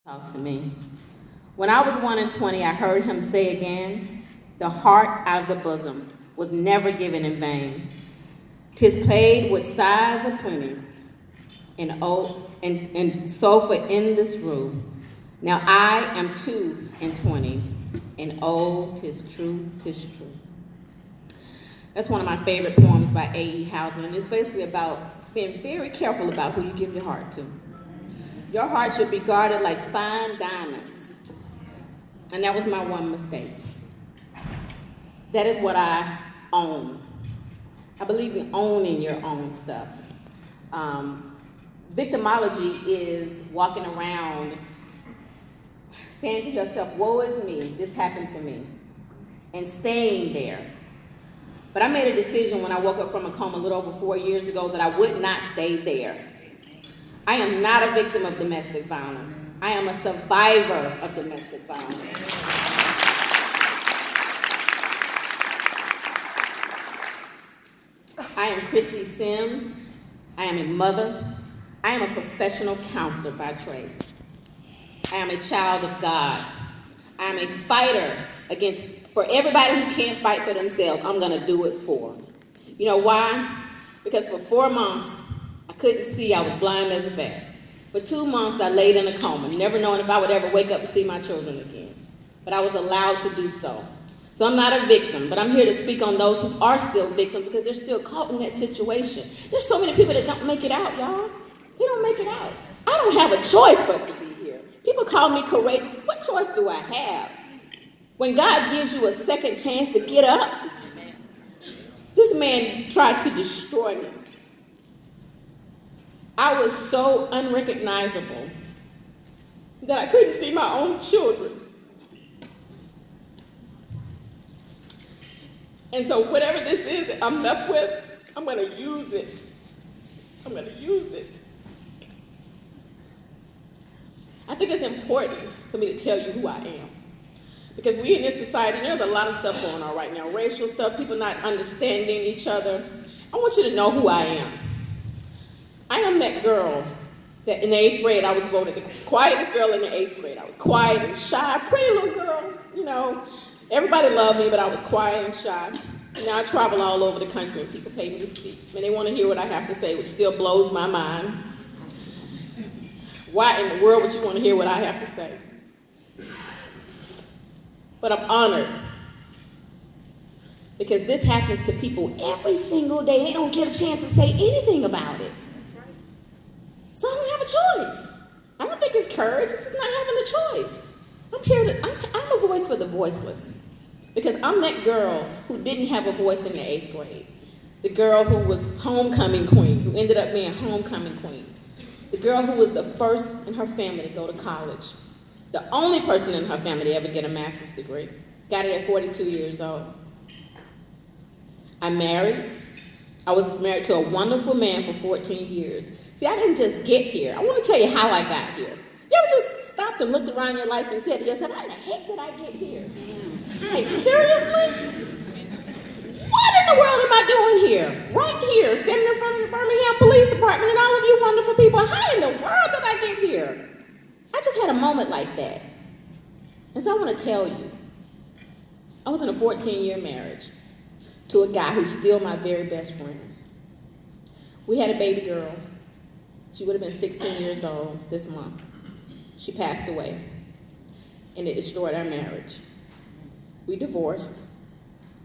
Talk to me. When I was 1 and 20, I heard him say again, the heart out of the bosom was never given in vain. 'Tis played with sighs of plenty, and so for endless rue. Now I am 2 and 20, and oh, 'tis true, 'tis true. That's one of my favorite poems by A.E. Housman, and it's basically about being very careful about who you give your heart to. Your heart should be guarded like fine diamonds. And that was my one mistake. That is what I own. I believe in owning your own stuff. Victimology is walking around saying to yourself, woe is me, this happened to me, and staying there. But I made a decision when I woke up from a coma a little over 4 years ago that I would not stay there. I am not a victim of domestic violence. I am a survivor of domestic violence. I am Christy Sims. I am a mother. I am a professional counselor by trade. I am a child of God. I am a fighter for everybody who can't fight for themselves. I'm going to do it for. You know why? Because for 4 months, I couldn't see. I was blind as a bat. For 2 months, I laid in a coma, never knowing if I would ever wake up to see my children again. But I was allowed to do so. So I'm not a victim, but I'm here to speak on those who are still victims because they're still caught in that situation. There's so many people that don't make it out, y'all. They don't make it out. I don't have a choice but to be here. People call me courageous. What choice do I have? When God gives you a second chance to get up, this man tried to destroy me. I was so unrecognizable that I couldn't see my own children. And so whatever this is that I'm left with, I'm going to use it. I'm going to use it. I think it's important for me to tell you who I am. Because we in this society, there's a lot of stuff going on right now. Racial stuff, people not understanding each other. I want you to know who I am. I am that girl that in the 8th grade, I was voted the quietest girl in the 8th grade. I was quiet and shy, pretty little girl, you know. Everybody loved me, but I was quiet and shy. And now I travel all over the country and people pay me to speak. And they want to hear what I have to say, which still blows my mind. Why in the world would you want to hear what I have to say? But I'm honored. Because this happens to people every single day. They don't get a chance to say anything about it. So I don't have a choice. I don't think it's courage. It's just not having a choice. I'm a voice for the voiceless. Because I'm that girl who didn't have a voice in the 8th grade. The girl who was homecoming queen, who ended up being homecoming queen. The girl who was the first in her family to go to college. The only person in her family to ever get a master's degree. Got it at 42 years old. I'm married. I was married to a wonderful man for 14 years. See, I didn't just get here. I want to tell you how I got here. You ever just stopped and looked around your life and said to yourself, how the heck did I get here? Like, seriously? What in the world am I doing here? Right here, standing in front of the Birmingham Police Department and all of you wonderful people. How in the world did I get here? I just had a moment like that. And so I want to tell you, I was in a 14-year marriage to a guy who's still my very best friend. We had a baby girl. She would have been 16 years old this month. She passed away, and it destroyed our marriage. We divorced,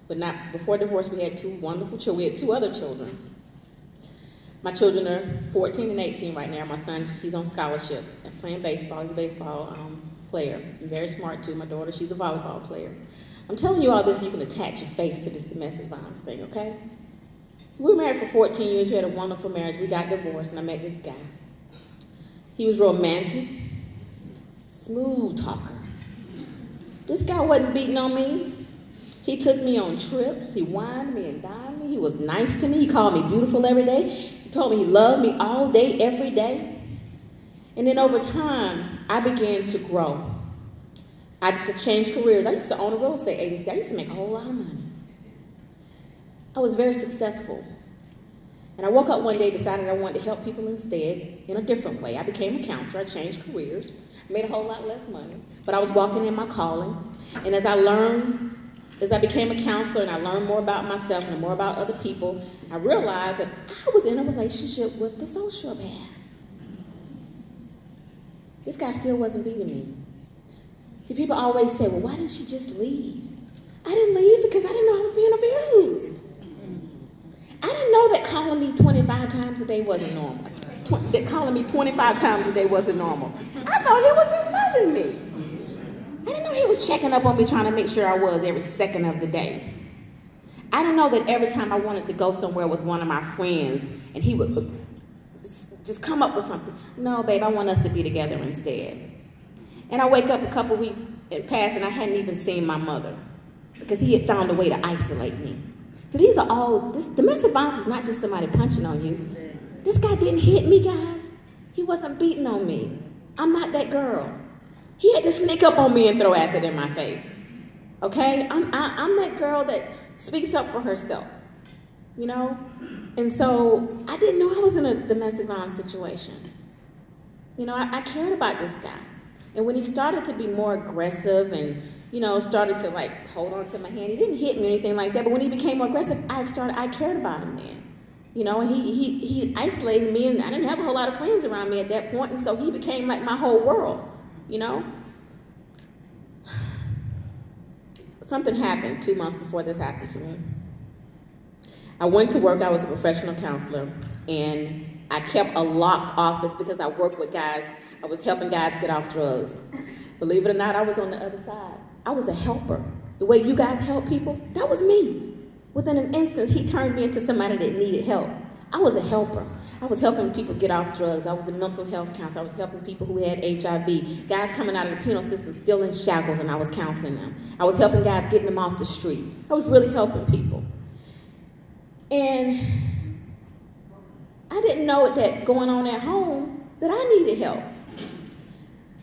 but not before divorce. We had 2 wonderful children. We had 2 other children. My children are 14 and 18 right now. My son, he's on scholarship and playing baseball. He's a baseball player. And very smart too. My daughter, she's a volleyball player. I'm telling you all this so you can attach your face to this domestic violence thing, okay? We were married for 14 years. We had a wonderful marriage. We got divorced, and I met this guy. He was romantic, smooth talker. This guy wasn't beating on me. He took me on trips. He wined me and dined me. He was nice to me. He called me beautiful every day. He told me he loved me all day, every day. And then over time, I began to grow. I had to change careers. I used to own a real estate agency. I used to make a whole lot of money. I was very successful. And I woke up one day, decided I wanted to help people instead in a different way. I became a counselor. I changed careers, made a whole lot less money. But I was walking in my calling. And as I became a counselor and I learned more about myself and more about other people, I realized that I was in a relationship with the sociopath. This guy still wasn't beating me. See, people always say, well, why didn't she just leave? I didn't leave because I didn't know I was being abused. I didn't know that calling me 25 times a day wasn't normal. That calling me 25 times a day wasn't normal. I thought he was just loving me. I didn't know he was checking up on me, trying to make sure I was every second of the day. I didn't know that every time I wanted to go somewhere with one of my friends and he would just come up with something. No, babe, I want us to be together instead. And I wake up a couple weeks and pass and I hadn't even seen my mother because he had found a way to isolate me. So these are all, domestic violence is not just somebody punching on you. This guy didn't hit me, guys. He wasn't beating on me. I'm not that girl. He had to sneak up on me and throw acid in my face. Okay? I'm that girl that speaks up for herself. You know? And so I didn't know I was in a domestic violence situation. You know, I cared about this guy. And when he started to be more aggressive and, you know, started to like hold on to my hand, he didn't hit me or anything like that, but when he became more aggressive, I cared about him then. You know, and he isolated me, and I didn't have a whole lot of friends around me at that point, and so he became like my whole world, you know. Something happened 2 months before this happened to me. I went to work. I was a professional counselor, and I kept a locked office because I worked with guys. I was helping guys get off drugs. Believe it or not, I was on the other side. I was a helper. The way you guys help people, that was me. Within an instant, he turned me into somebody that needed help. I was a helper. I was helping people get off drugs. I was a mental health counselor. I was helping people who had HIV. Guys coming out of the penal system still in shackles, and I was counseling them. I was helping guys getting them off the street. I was really helping people. And I didn't know that going on at home that I needed help.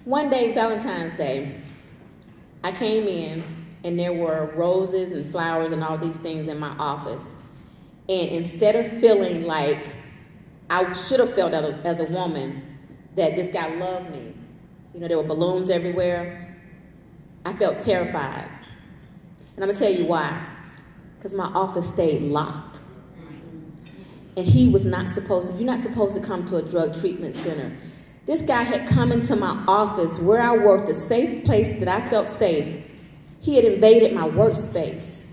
One day, Valentine's Day, I came in and there were roses and flowers and all these things in my office. And instead of feeling like I should have felt as a woman that this guy loved me, you know, there were balloons everywhere, I felt terrified. And I'm going to tell you why. Because my office stayed locked. And he was not supposed to, you're not supposed to come to a drug treatment center. This guy had come into my office where I worked, a safe place that I felt safe. He had invaded my workspace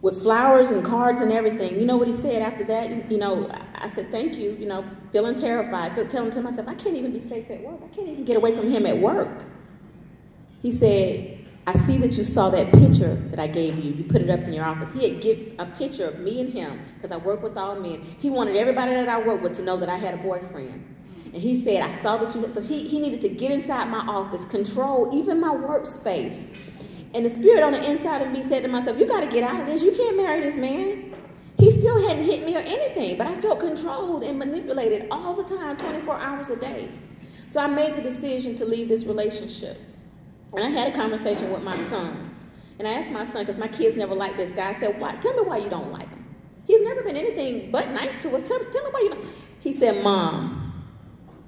with flowers and cards and everything. You know what he said after that? You know, I said, thank you, you know, feeling terrified, telling to myself, I can't even be safe at work. I can't even get away from him at work. He said, I see that you saw that picture that I gave you. You put it up in your office. He had given a picture of me and him because I work with all men. He wanted everybody that I work with to know that I had a boyfriend. And he said, I saw that you had, so he needed to get inside my office, control even my workspace. And the spirit on the inside of me said to myself, you got to get out of this. You can't marry this man. He still hadn't hit me or anything, but I felt controlled and manipulated all the time, 24 hours a day. So I made the decision to leave this relationship. And I had a conversation with my son. And I asked my son, because my kids never liked this guy, I said, why? Tell me why you don't like him. He's never been anything but nice to us. Tell me why you don't. He said, Mom,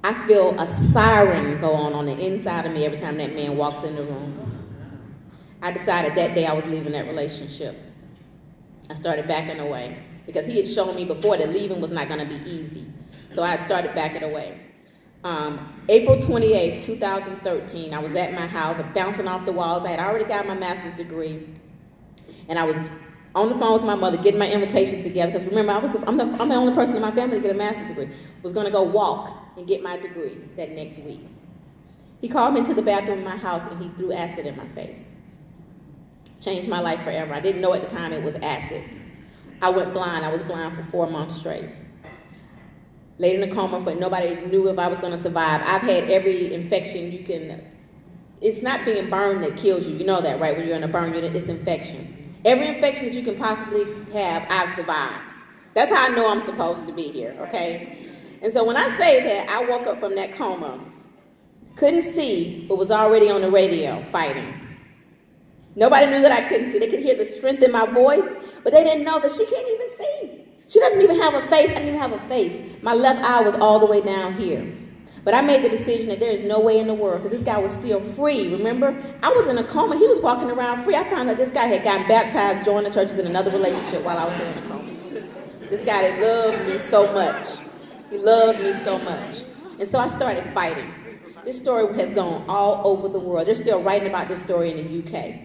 I feel a siren go on the inside of me every time that man walks in the room. I decided that day I was leaving that relationship. I started backing away because he had shown me before that leaving was not going to be easy. So I had started backing away. April 28th, 2013, I was at my house, bouncing off the walls. I had already got my master's degree. And I was on the phone with my mother, getting my invitations together. Because remember, I'm the only person in my family to get a master's degree. Was going to go walk and get my degree that next week. He called me into the bathroom in my house and he threw acid in my face. Changed my life forever. I didn't know at the time it was acid. I went blind. I was blind for 4 months straight. Laid in a coma, but nobody knew if I was going to survive. I've had every infection you can. It's not being burned that kills you. You know that, right? When you're in a burn unit, it's infection. Every infection that you can possibly have, I've survived. That's how I know I'm supposed to be here, okay? And so when I say that, I woke up from that coma, couldn't see, but was already on the radio fighting. Nobody knew that I couldn't see. They could hear the strength in my voice, but they didn't know that she can't even see. She doesn't even have a face. I didn't even have a face. My left eye was all the way down here. But I made the decision that there is no way in the world, because this guy was still free, remember? I was in a coma. He was walking around free. I found out this guy had gotten baptized, joined the churches in another relationship while I was in a coma. This guy that loved me so much. He loved me so much. And so I started fighting. This story has gone all over the world. They're still writing about this story in the UK.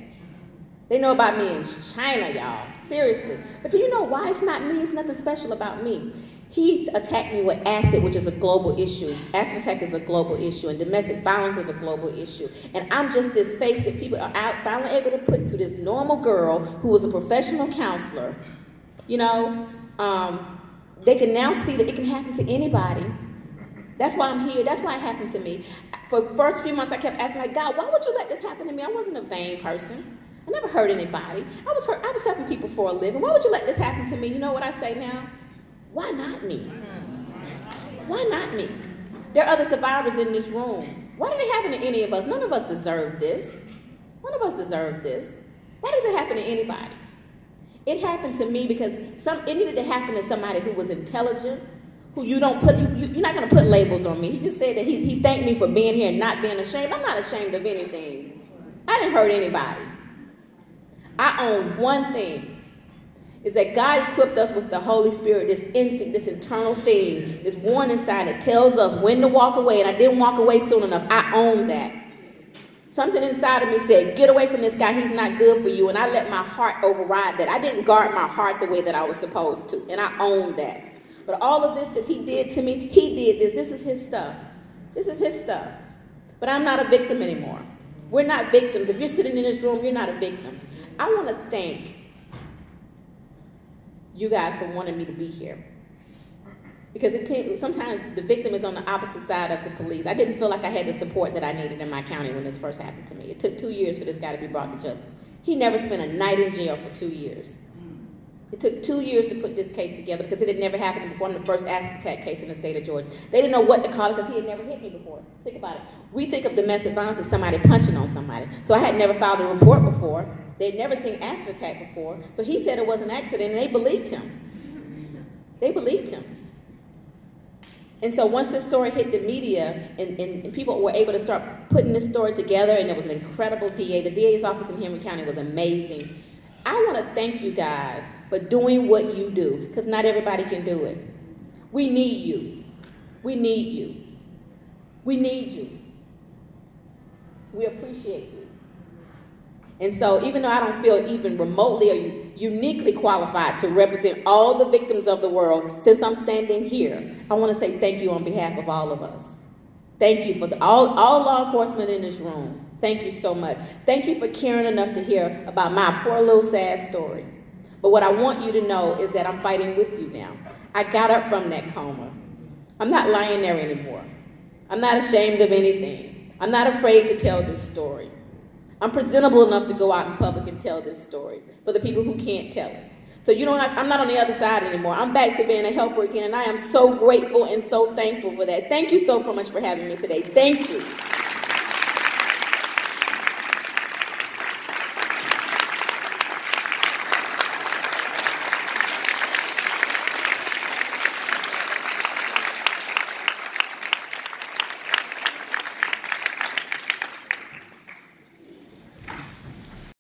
They know about me in China, y'all. Seriously. But do you know why it's not me? It's nothing special about me. He attacked me with acid, which is a global issue. Acid attack is a global issue, and domestic violence is a global issue. And I'm just this face that people are finally able to put to this normal girl who was a professional counselor. You know, they can now see that it can happen to anybody. That's why I'm here. That's why it happened to me. For the first few months, I kept asking, like, God, why would you let this happen to me? I wasn't a vain person. I never hurt anybody. I was helping people for a living. Why would you let this happen to me? You know what I say now? Why not me? Why not me? There are other survivors in this room. Why did it happen to any of us? None of us deserve this. None of us deserve this. Why does it happen to anybody? It happened to me because it needed to happen to somebody who was intelligent, who you're not going to put labels on me. He just said that he thanked me for being here and not being ashamed. I'm not ashamed of anything. I didn't hurt anybody. I own one thing. Is that God equipped us with the Holy Spirit, this instinct, this internal thing, this warning sign that tells us when to walk away, and I didn't walk away soon enough. I own that. Something inside of me said, get away from this guy, he's not good for you, and I let my heart override that. I didn't guard my heart the way that I was supposed to, and I own that. But all of this that he did to me, he did this. This is his stuff. This is his stuff. But I'm not a victim anymore. We're not victims. If you're sitting in this room, you're not a victim. I want to thank you guys for wanting me to be here. Because sometimes the victim is on the opposite side of the police. I didn't feel like I had the support that I needed in my county when this first happened to me. It took 2 years for this guy to be brought to justice. He never spent a night in jail for 2 years. It took 2 years to put this case together because it had never happened before in the first acid attack case in the state of Georgia. They didn't know what to call it because he had never hit me before. Think about it. We think of domestic violence as somebody punching on somebody. So I had never filed a report before. They'd never seen acid attack before. So he said it was an accident, and they believed him. They believed him. And so once this story hit the media and people were able to start putting this story together, and it was an incredible DA. The DA's office in Henry County was amazing. I want to thank you guys for doing what you do, because not everybody can do it. We need you. We need you. We need you. We appreciate you. And so even though I don't feel even remotely or uniquely qualified to represent all the victims of the world, since I'm standing here, I want to say thank you on behalf of all of us. Thank you for all law enforcement in this room. Thank you so much. Thank you for caring enough to hear about my poor little sad story. But what I want you to know is that I'm fighting with you now. I got up from that coma. I'm not lying there anymore. I'm not ashamed of anything. I'm not afraid to tell this story. I'm presentable enough to go out in public and tell this story for the people who can't tell it. So I'm not on the other side anymore. I'm back to being a helper again, and I am so grateful and so thankful for that. Thank you so much for having me today. Thank you.